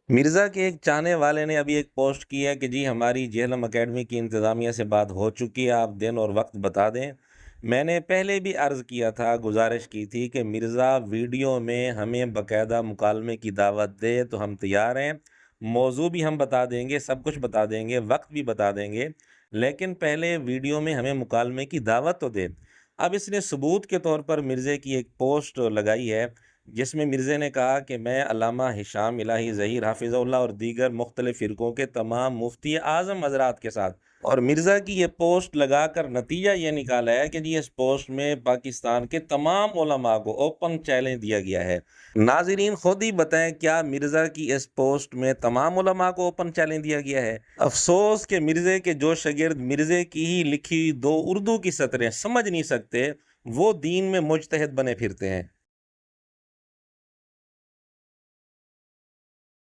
مرزا کے ایک چاہنے والے نے ابھی ایک پوسٹ کی ہے کہ جی ہماری جہلم اکیڈمی کی انتظامیہ سے بات ہو چکی ہے، آپ دن اور وقت بتا دیں۔ میں نے پہلے بھی عرض کیا تھا، گزارش کی تھی کہ مرزا ویڈیو میں ہمیں باقاعدہ مکالمے کی دعوت دے تو ہم تیار ہیں، موضوع بھی ہم بتا دیں گے، سب کچھ بتا دیں گے، وقت بھی بتا دیں گے، لیکن پہلے ویڈیو میں ہمیں مکالمے کی دعوت تو دے۔ اب اس نے ثبوت کے طور پر مرزے کی ایک پوسٹ لگائی ہے جس میں مرزے نے کہا کہ میں علامہ ہشام الہی ظہیر حافظہ اللہ اور دیگر مختلف فرقوں کے تمام مفتی اعظم حضرات کے ساتھ، اور مرزا کی یہ پوسٹ لگا کر نتیجہ یہ نکالا ہے کہ جی اس پوسٹ میں پاکستان کے تمام علماء کو اوپن چیلنج دیا گیا ہے۔ ناظرین خود ہی بتائیں، کیا مرزا کی اس پوسٹ میں تمام علماء کو اوپن چیلنج دیا گیا ہے؟ افسوس کہ مرزے کے جو شاگرد مرزے کی ہی لکھی دو اردو کی سطریں سمجھ نہیں سکتے، وہ دین میں مجتہد بنے پھرتے ہیں۔